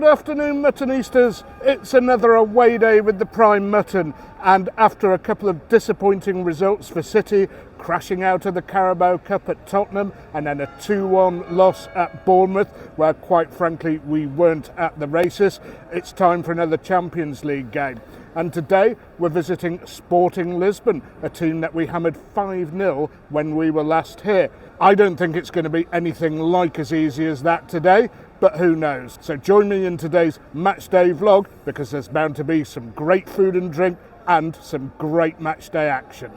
afternoon, Muttonistas. It's another away day with the Primemutton, and after a couple of disappointing results for City, crashing out of the Carabao Cup at Tottenham and then a 2-1 loss at Bournemouth, where quite frankly we weren't at the races, it's time for another Champions League game. And today we're visiting Sporting Lisbon, a team that we hammered 5-0 when we were last here. I don't think it's going to be anything like as easy as that today, but who knows. So join me in today's match day vlog, because there's bound to be some great food and drink and some great match day action.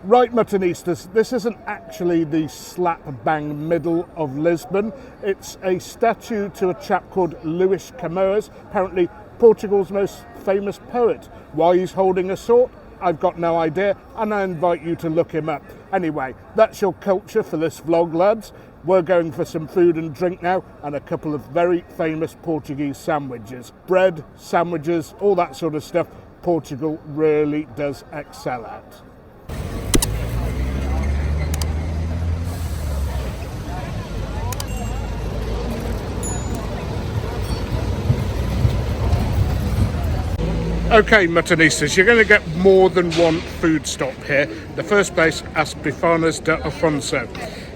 Right, Muttonistas, this isn't actually the slap bang middle of Lisbon. It's a statue to a chap called Luís Camões, apparently Portugal's most famous poet. Why he's holding a sword, I've got no idea, and I invite you to look him up. Anyway, that's your culture for this vlog, lads. We're going for some food and drink now, and a couple of very famous Portuguese sandwiches. Bread, sandwiches, all that sort of stuff Portugal really does excel at. Okay, Muttonistas, you're going to get more than one food stop here. The first place, As Bifanas de Afonso.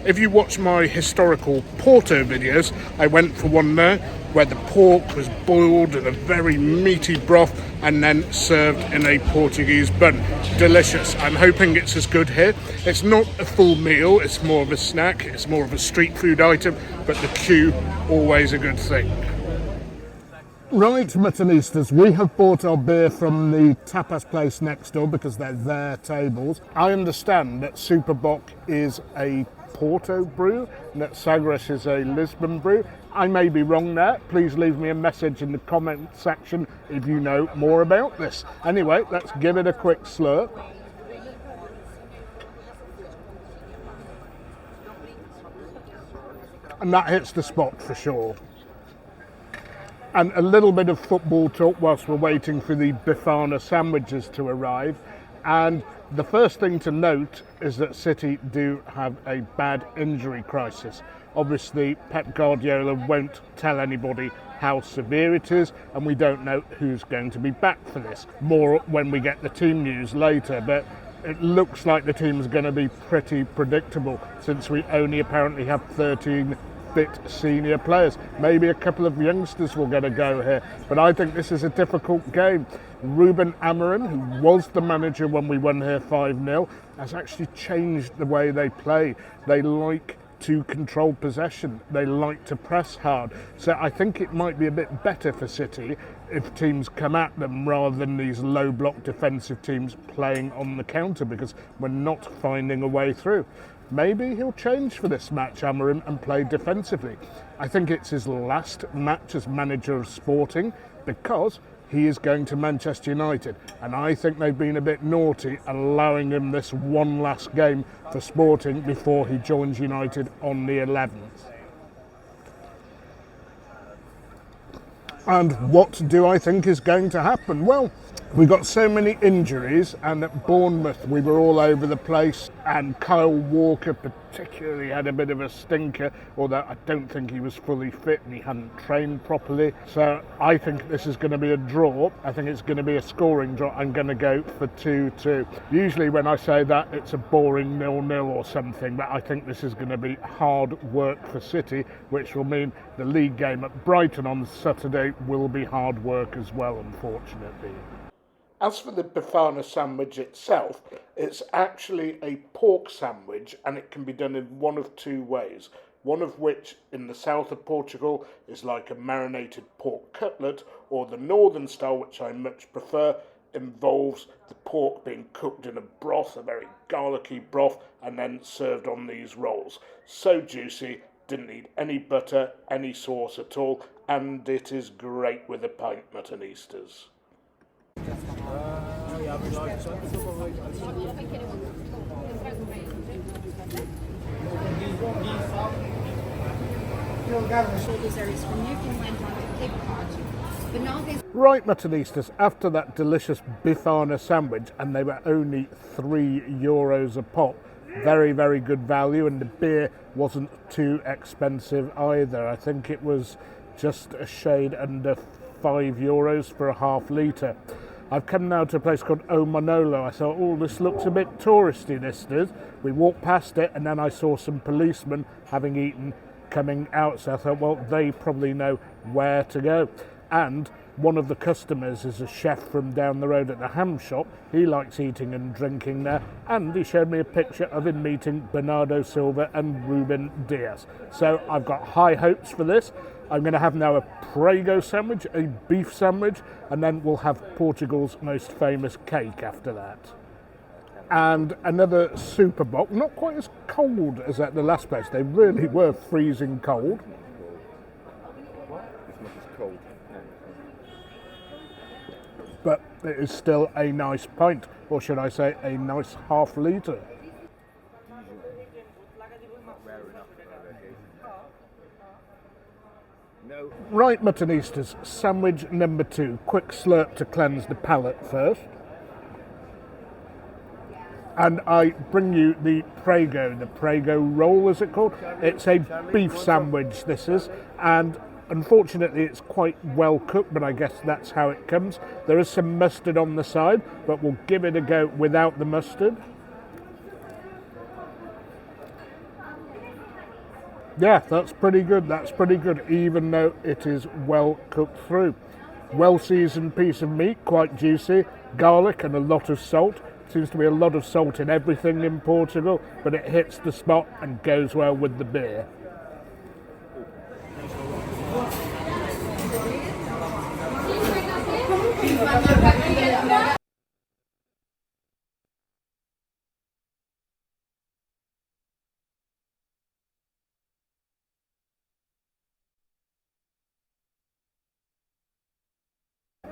If you watch my historical Porto videos, I went for one there where the pork was boiled in a very meaty broth and then served in a Portuguese bun. Delicious. I'm hoping it's as good here. It's not a full meal, it's more of a snack, it's more of a street food item, but the queue, always a good thing. Right, Muttonistas, we have bought our beer from the tapas place next door because they're their tables. I understand that Superboc is a Porto brew and that Sagres is a Lisbon brew. I may be wrong there. Please leave me a message in the comment section if you know more about this. Anyway, let's give it a quick slurp. And that hits the spot for sure. And a little bit of football talk whilst we're waiting for the Bifana sandwiches to arrive. And the first thing to note is that City do have a bad injury crisis. Obviously, Pep Guardiola won't tell anybody how severe it is, and we don't know who's going to be back for this. More when we get the team news later, but it looks like the team's going to be pretty predictable since we only apparently have 13 fit senior players. Maybe a couple of youngsters will get a go here, but I think this is a difficult game. Ruben Amorim, who was the manager when we won here 5-0, has actually changed the way they play. They like to control possession, they like to press hard, so I think it might be a bit better for City if teams come at them rather than these low block defensive teams playing on the counter, because we're not finding a way through. Maybe he'll change for this match, Amorim, and play defensively. I think it's his last match as manager of Sporting because he is going to Manchester United, and I think they've been a bit naughty allowing him this one last game for Sporting before he joins United on the 11th. And what do I think is going to happen? Well, we got so many injuries, and at Bournemouth we were all over the place, and Kyle Walker particularly had a bit of a stinker, although I don't think he was fully fit and he hadn't trained properly. So I think this is going to be a draw. I think it's going to be a scoring draw. I'm going to go for 2-2. Usually when I say that, it's a boring 0-0 or something, but I think this is going to be hard work for City, which will mean the league game at Brighton on Saturday will be hard work as well, unfortunately. As for the Bifana sandwich itself, it's actually a pork sandwich and it can be done in one of two ways. One of which, in the south of Portugal, is like a marinated pork cutlet, or the northern style, which I much prefer, involves the pork being cooked in a broth, a very garlicky broth, and then served on these rolls. So juicy, didn't need any butter, any sauce at all, and it is great with a pint Muttonistas. Right, Muttonistas, after that delicious Bifana sandwich, and they were only €3 a pop, very, very good value, and the beer wasn't too expensive either. I think it was just a shade under €5 for a half litre. I've come now to a place called O Manolo. I thought, oh, this looks a bit touristy, this does. We walked past it, and then I saw some policemen having eaten coming out, so I thought, well, they probably know where to go. And one of the customers is a chef from down the road at the ham shop. He likes eating and drinking there, and he showed me a picture of him meeting Bernardo Silva and Ruben Diaz. So I've got high hopes for this. I'm going to have now a prego sandwich, a beef sandwich, and then we'll have Portugal's most famous cake after that. And another super box, not quite as cold as at the last place. They really were freezing cold. But it is still a nice pint, or should I say a nice half litre. Right, Muttonistas, sandwich number 2. Quick slurp to cleanse the palate first. And I bring you the Prego roll, is it called? It's a beef sandwich, this is, and unfortunately it's quite well cooked, but I guess that's how it comes. There is some mustard on the side, but we'll give it a go without the mustard. Yeah, that's pretty good, even though it is well cooked through. Well seasoned piece of meat, quite juicy, garlic and a lot of salt. Seems to be a lot of salt in everything in Portugal, but it hits the spot and goes well with the beer.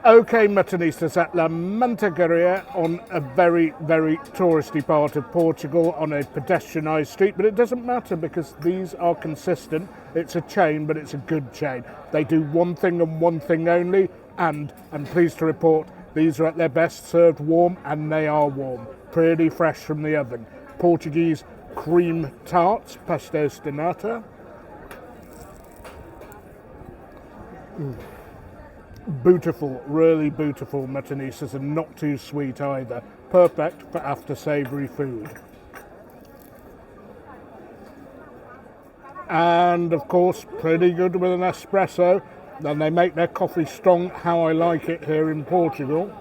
Okay, Muttonistas, at La Mantecaria on a very, very touristy part of Portugal on a pedestrianised street, but it doesn't matter because these are consistent. It's a chain, but it's a good chain. They do one thing and one thing only, and I'm pleased to report these are at their best served warm, and they are warm, pretty fresh from the oven. Portuguese cream tarts, pastéis de nata. Beautiful, really beautiful Muttonistas, and not too sweet either. Perfect for after savoury food. And of course, pretty good with an espresso. Then they make their coffee strong, how I like it here in Portugal.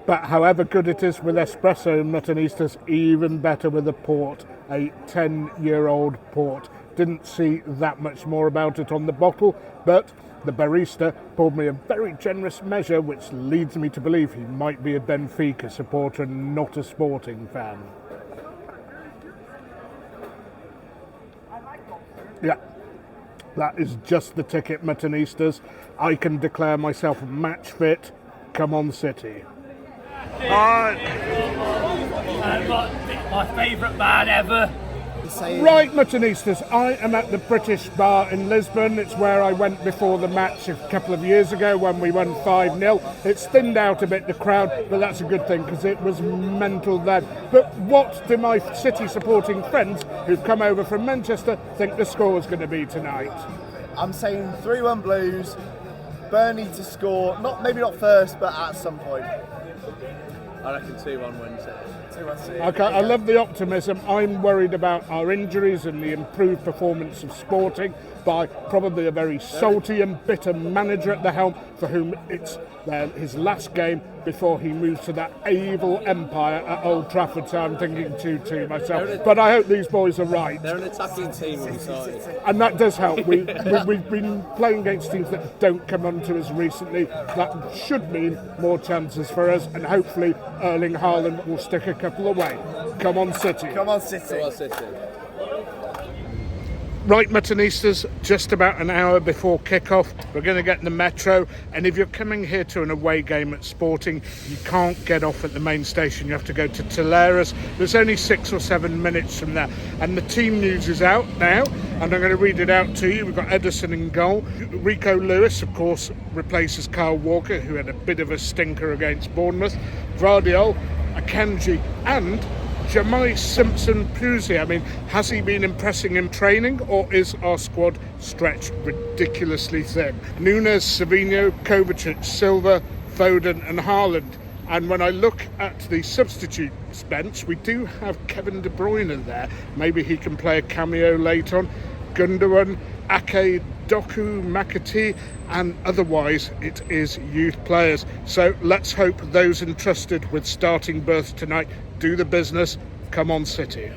But however good it is with espresso, Muttonistas, even better with a port, a 10-year-old port. Didn't see that much more about it on the bottle, but the barista poured me a very generous measure, which leads me to believe he might be a Benfica supporter and not a Sporting fan. Yeah, that is just the ticket, Muttonistas. I can declare myself match fit. Come on, City. My favourite man ever. Right, Muttonistas, I am at the British Bar in Lisbon. It's where I went before the match a couple of years ago when we won 5-0. It's thinned out a bit, the crowd, but that's a good thing because it was mental then. But what do my City supporting friends who've come over from Manchester think the score is going to be tonight? I'm saying 3-1 Blues. Burnley to score, maybe not first, but at some point. I reckon 2-1 Wednesday. 2-1 City. Okay, I love the optimism. I'm worried about our injuries and the improved performance of Sporting by probably a very salty and bitter manager at the helm for whom it's his last game before he moves to that evil empire at Old Trafford. So I'm thinking 2-2 myself. But I hope these boys are right. They're an attacking team when we started. And that does help. We've been playing against teams that don't come onto us recently. That should mean more chances for us, and hopefully Erling Haaland will stick a couple away. Come on, City. Come on, City. Come on, City. Right, Muttonistas, just about an hour before kick-off, we're going to get in the metro, and if you're coming here to an away game at Sporting, you can't get off at the main station. You have to go to Toleras. There's only 6 or 7 minutes from there, and the team news is out now, and I'm going to read it out to you. We've got Ederson in goal. Rico Lewis, of course, replaces Kyle Walker, who had a bit of a stinker against Bournemouth. Vardiol, Akanji, and Jamai Simpson-Pusey. I mean, has he been impressing in training, or is our squad stretched ridiculously thin? Nunes, Savinho, Kovacic, Silva, Foden and Haaland. And when I look at the substitutes bench, we do have Kevin De Bruyne there. Maybe he can play a cameo late on. Gundogan, Ake, Doku, Makati, and otherwise it is youth players. So let's hope those entrusted with starting berths tonight do the business. Come on, City.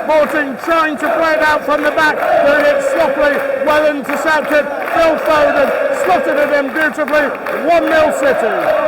Sporting trying to play it out from the back, doing it sloppily, well intercepted. Phil Foden slotted it in beautifully. 1-0 City.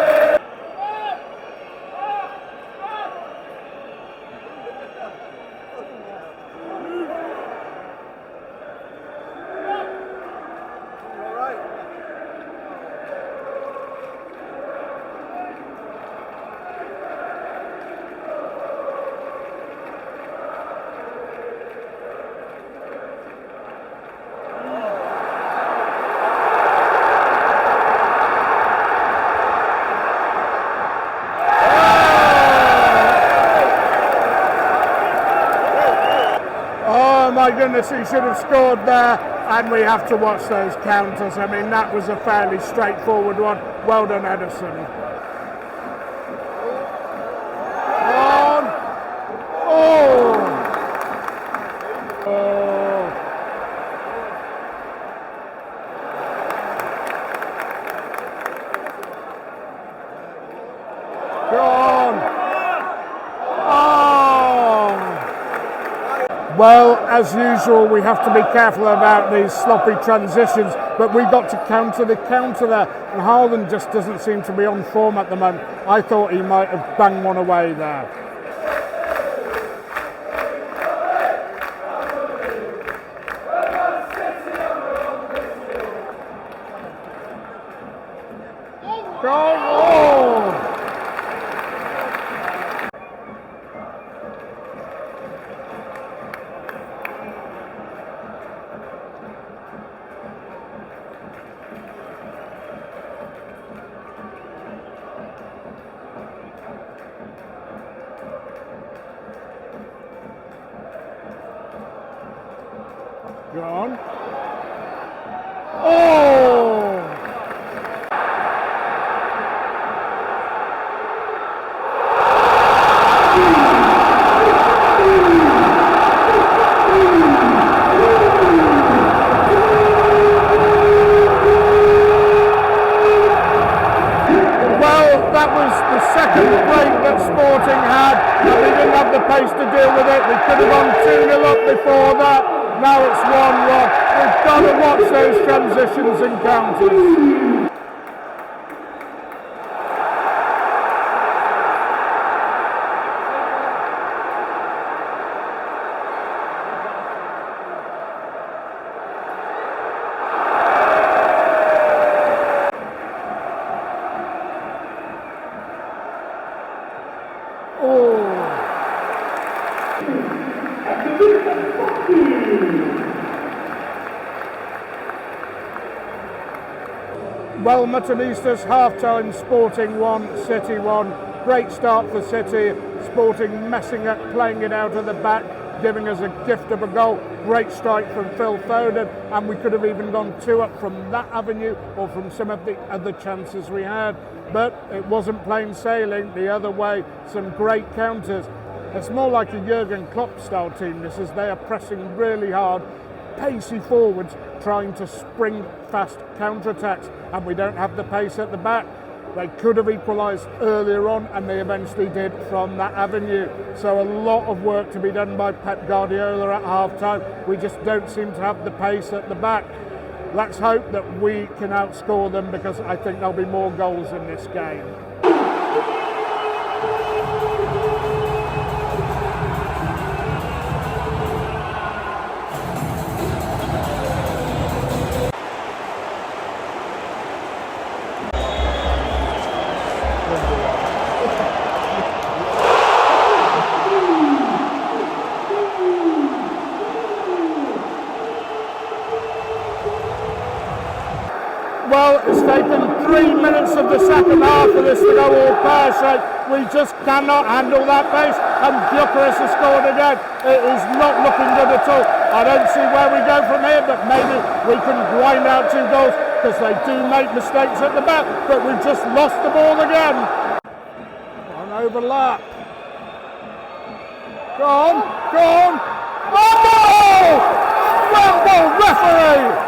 My goodness, he should have scored there, and we have to watch those counters. I mean, that was a fairly straightforward one. Well done, Ederson. On. Oh! Oh! Go on! Well, as usual, we have to be careful about these sloppy transitions, but we got to counter the counter there, and Haaland just doesn't seem to be on form at the moment. I thought he might have banged one away there. Go on. Oh! Well, that was the second break that Sporting had, and we didn't have the pace to deal with it. We could have gone 2-0 up before that. Now it's 1-1. We've got to watch those transitions and counters. Well, Muttonistas half-time, Sporting 1, City 1. Great start for City. Sporting messing up, playing it out of the back, giving us a gift of a goal. Great strike from Phil Foden, and we could have even gone 2 up from that avenue or from some of the other chances we had. But it wasn't plain sailing the other way. Some great counters. It's more like a Jurgen Klopp style team. This is they are pressing really hard, pacey forwards, trying to spring fast counter-attacks, and we don't have the pace at the back. They could have equalised earlier on, and they eventually did from that avenue. So a lot of work to be done by Pep Guardiola at half-time. We just don't seem to have the pace at the back. Let's hope that we can outscore them, because I think there'll be more goals in this game. Well, it's taken 3 minutes of the second half for this to go all pear-shaped. We just cannot handle that pace, and Gyökeres has scored again. It is not looking good at all. I don't see where we go from here, but maybe we can grind out 2 goals, because they do make mistakes at the back, but we've just lost the ball again. On overlap. Go on, go on. Oh! Well done, referee!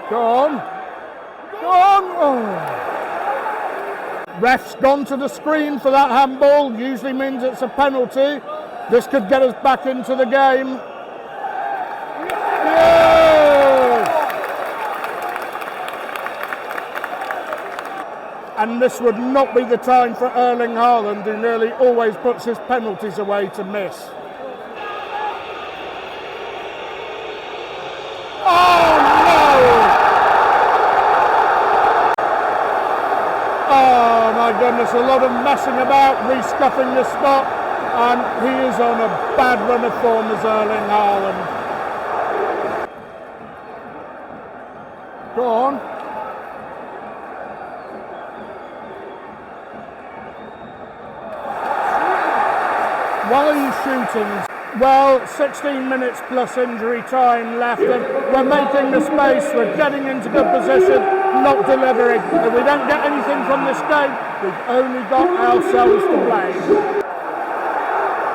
Go on. Go on. Oh. Ref's gone to the screen for that handball. Usually means it's a penalty. This could get us back into the game. Yes! And this would not be the time for Erling Haaland, who nearly always puts his penalties away, to miss. Oh my goodness, a lot of messing about, rescuffing the spot, and he is on a bad run of form as Erling Haaland. Go on. While he's shooting, well, 16 minutes plus injury time left, and we're making the space, we're getting into good position, not delivering. If we don't get anything from this game, we've only got ourselves to blame.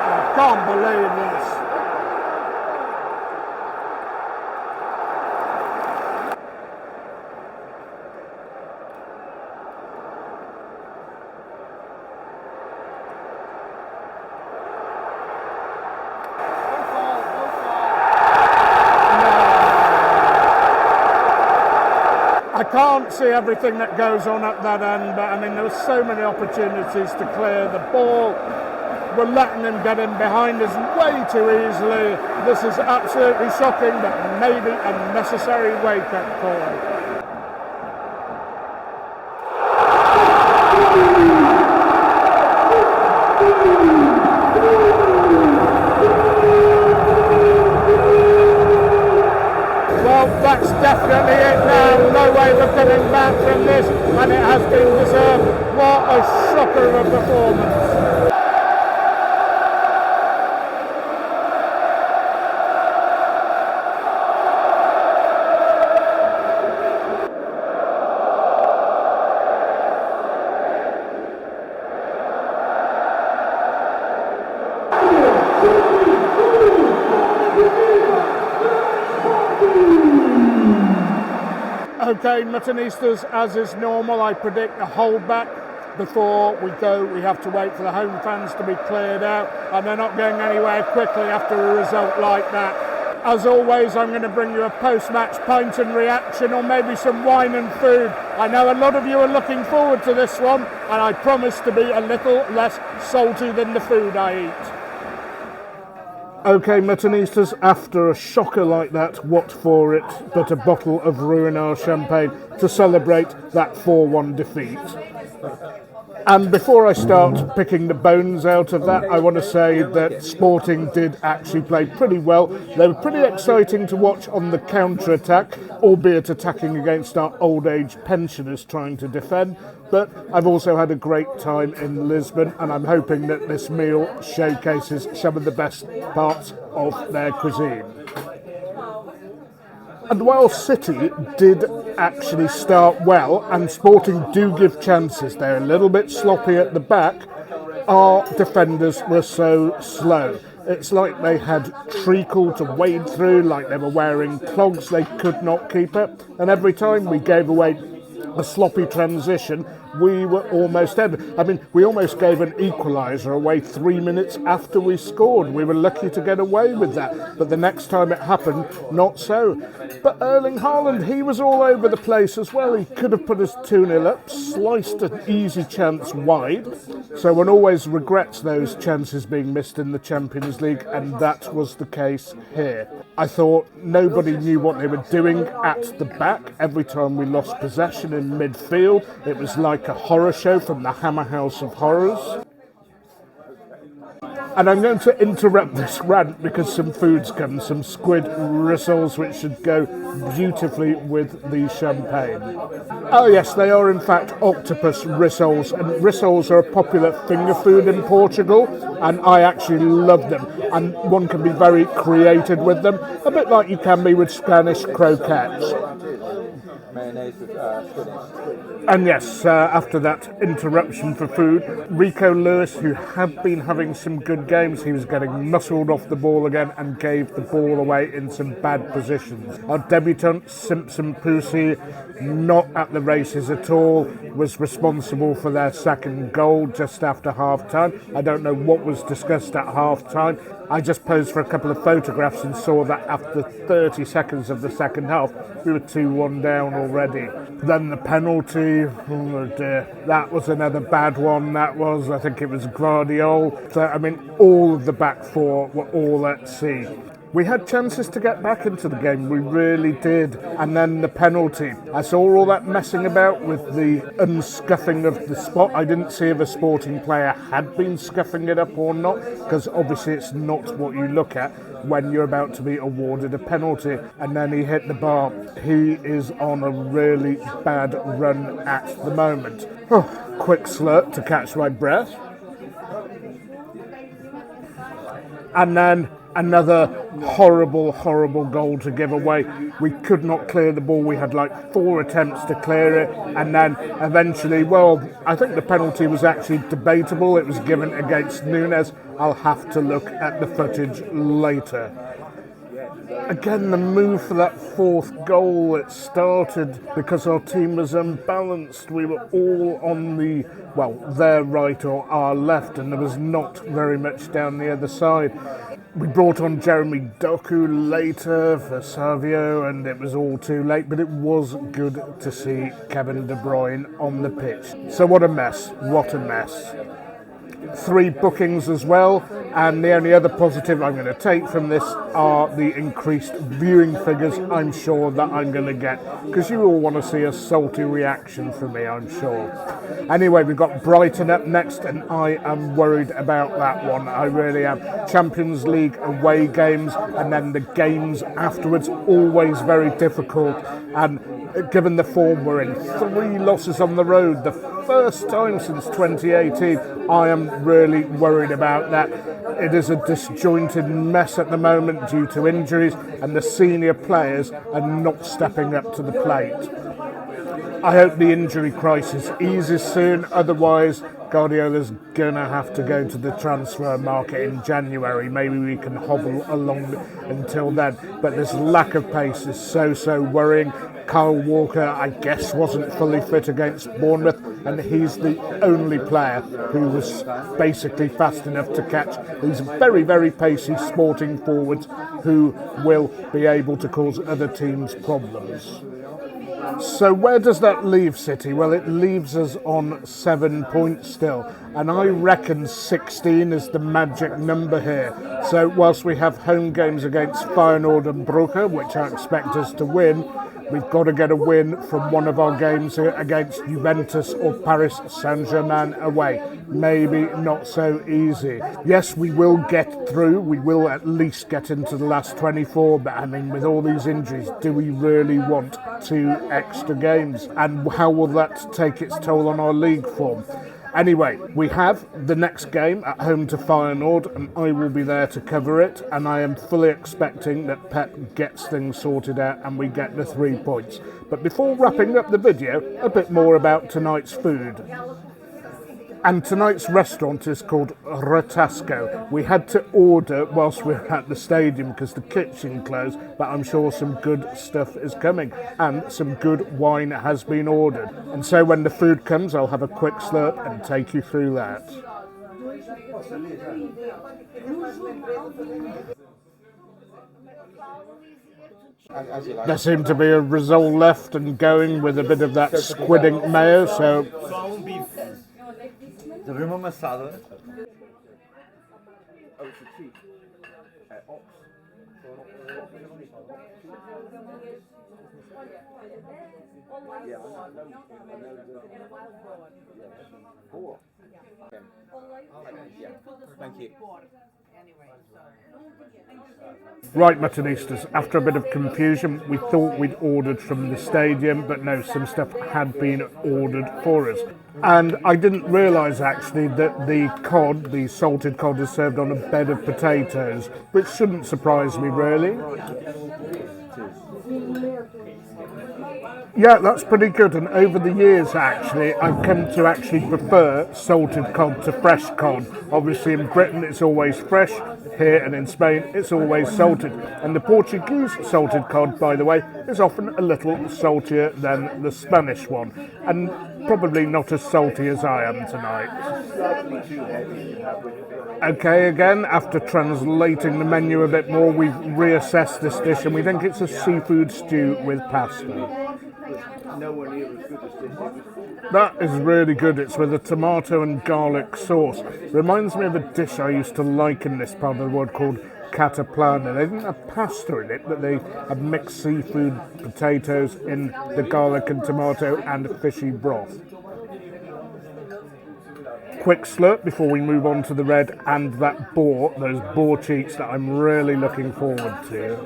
I can't believe this. I can't see everything that goes on at that end, but I mean, there were so many opportunities to clear the ball. We're letting him get in behind us way too easily. This is absolutely shocking, but maybe a necessary wake-up call. Well, that's definitely it now. No way we're coming back from this, and it has been deserved. What a shocker of a performance. Okay, Muttonistas, as is normal, I predict a holdback. Before we go, we have to wait for the home fans to be cleared out, and they're not going anywhere quickly after a result like that. As always, I'm going to bring you a post-match pint and reaction, or maybe some wine and food. I know a lot of you are looking forward to this one, and I promise to be a little less salty than the food I eat. Okay, Muttonistas, after a shocker like that, what for it but a bottle of Ruinart champagne to celebrate that 4-1 defeat? And before I start picking the bones out of that, I want to say that Sporting did actually play pretty well. They were pretty exciting to watch on the counter-attack, albeit attacking against our old age pensioners trying to defend. But I've also had a great time in Lisbon, and I'm hoping that this meal showcases some of the best parts of their cuisine. And while City did actually start well, and Sporting do give chances, they're a little bit sloppy at the back, our defenders were so slow. It's like they had treacle to wade through, like they were wearing clogs they could not keep up, and every time we gave away a sloppy transition, we were almost dead. I mean, we almost gave an equaliser away 3 minutes after we scored. We were lucky to get away with that. But the next time it happened, not so. But Erling Haaland, he was all over the place as well. He could have put us 2-0 up, sliced an easy chance wide. So one always regrets those chances being missed in the Champions League, and that was the case here. I thought nobody knew what they were doing at the back. Every time we lost possession in midfield, it was like a horror show from the Hammer House of Horrors. And I'm going to interrupt this rant because some food's come, some squid rissoles which should go beautifully with the champagne. Oh yes, they are in fact octopus rissoles, and rissoles are a popular finger food in Portugal, and I actually love them, and one can be very creative with them, a bit like you can be with Spanish croquettes. And yes, after that interruption for food, Rico Lewis, who had been having some good games, he was getting muscled off the ball again and gave the ball away in some bad positions. Our debutant, Simpson Pacy, not at the races at all, was responsible for their second goal just after half-time. I don't know what was discussed at half-time. I just posed for a couple of photographs and saw that after 30 seconds of the second half, we were 2-1 down already. Then the penalty, oh dear, that was another bad one. That was, I think it was Guardiola. So, I mean, all of the back four were all at sea. We had chances to get back into the game, we really did. And then the penalty. I saw all that messing about with the unscuffing of the spot. I didn't see if a Sporting player had been scuffing it up or not, because obviously it's not what you look at when you're about to be awarded a penalty. And then he hit the bar. He is on a really bad run at the moment. Oh, quick slurp to catch my breath. And then another horrible goal to give away. We could not clear the ball. We had like 4 attempts to clear it, and then eventually, well, I think the penalty was actually debatable. It was given against Nunes. I'll have to look at the footage later. Again, the move for that 4th goal, it started because our team was unbalanced. We were all on the, well, their right or our left, and there was not very much down the other side. We brought on Jeremy Doku later for Savio, and it was all too late, but it was good to see Kevin De Bruyne on the pitch. So what a mess, what a mess. 3 bookings as well, and the only other positive I'm going to take from this are the increased viewing figures I'm sure that I'm going to get, because you all want to see a salty reaction from me, I'm sure. Anyway, we've got Brighton up next, and I am worried about that one. I really am. Champions League away games, and then the games afterwards, always very difficult, and given the form we're in, 3 losses on the road, the first time since 2018, I am really worried about that. It is a disjointed mess at the moment due to injuries, and the senior players are not stepping up to the plate. I hope the injury crisis eases soon, otherwise Guardiola's going to have to go to the transfer market in January. Maybe we can hobble along until then, but this lack of pace is so worrying. Kyle Walker, I guess, wasn't fully fit against Bournemouth, and he's the only player who was basically fast enough to catch these very pacey Sporting forwards who will be able to cause other teams problems. So where does that leave City? Well, it leaves us on 7 points still, and I reckon 16 is the magic number here. So whilst we have home games against Feyenoord and Brugge, which I expect us to win, we've got to get a win from one of our games against Juventus or Paris Saint-Germain away. Maybe not so easy. Yes, we will get through. We will at least get into the last 24. But I mean, with all these injuries, do we really want 2 extra games? And how will that take its toll on our league form? Anyway, we have the next game at home to Feyenoord, and I will be there to cover it, and I am fully expecting that Pep gets things sorted out and we get the 3 points. But before wrapping up the video, a bit more about tonight's food. And tonight's restaurant is called Ruthlessly. We had to order whilst we were at the stadium because the kitchen closed, but I'm sure some good stuff is coming and some good wine has been ordered. And so when the food comes, I'll have a quick slurp and take you through that. There seemed to be a risole left and going with a bit of that squid ink mayo, so Devemos uma assada. Thank you. Right, Muttonistas, after a bit of confusion, we thought we'd ordered from the stadium, but no, some stuff had been ordered for us. And I didn't realise actually that the cod, the salted cod, is served on a bed of potatoes, which shouldn't surprise me really. Yeah, that's pretty good, and over the years actually I've come to actually prefer salted cod to fresh cod. Obviously in Britain it's always fresh, here and in Spain it's always salted. And the Portuguese salted cod, by the way, is often a little saltier than the Spanish one, and probably not as salty as I am tonight. Okay, again, after translating the menu a bit more, we've reassessed this dish and we think it's a seafood stew with pasta. That is really good. It's with a tomato and garlic sauce. Reminds me of a dish I used to like in this part of the world called cataplana. They didn't have pasta in it, but they had mixed seafood, potatoes in the garlic and tomato and fishy broth. Quick slurp before we move on to the red and that boar, those boar cheeks that I'm really looking forward to.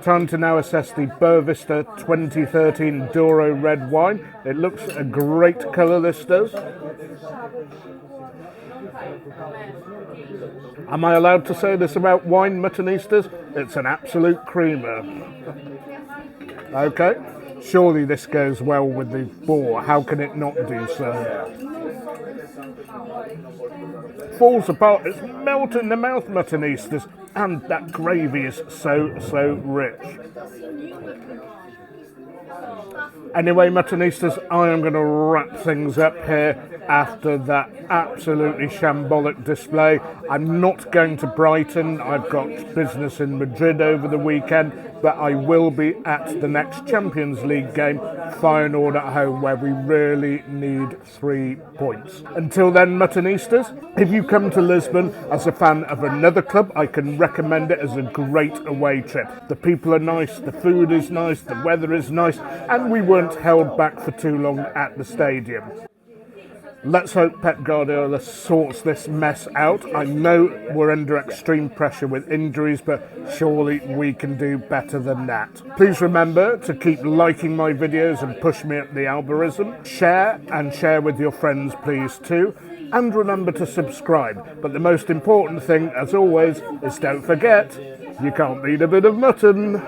Time to now assess the Boavista 2013 Douro red wine. It looks a great colour, this does. Am I allowed to say this about wine, Muttonistas? It's an absolute creamer. Okay, surely this goes well with the boar. How can it not do so? Falls apart, it's melting in the mouth, Muttonistas, and that gravy is so rich. Anyway, Muttonistas, I am going to wrap things up here after that absolutely shambolic display. I'm not going to Brighton. I've got business in Madrid over the weekend, but I will be at the next Champions League game, Feyenoord at home, where we really need 3 points. Until then, Muttonistas, if you come to Lisbon as a fan of another club, I can recommend it as a great away trip. The people are nice, the food is nice, the weather is nice, and we weren't held back for too long at the stadium. Let's hope Pep Guardiola sorts this mess out. I know we're under extreme pressure with injuries, but surely we can do better than that. Please remember to keep liking my videos and push me up the algorithm. Share with your friends, please, too. And remember to subscribe. But the most important thing, as always, is don't forget, you can't beat a bit of mutton.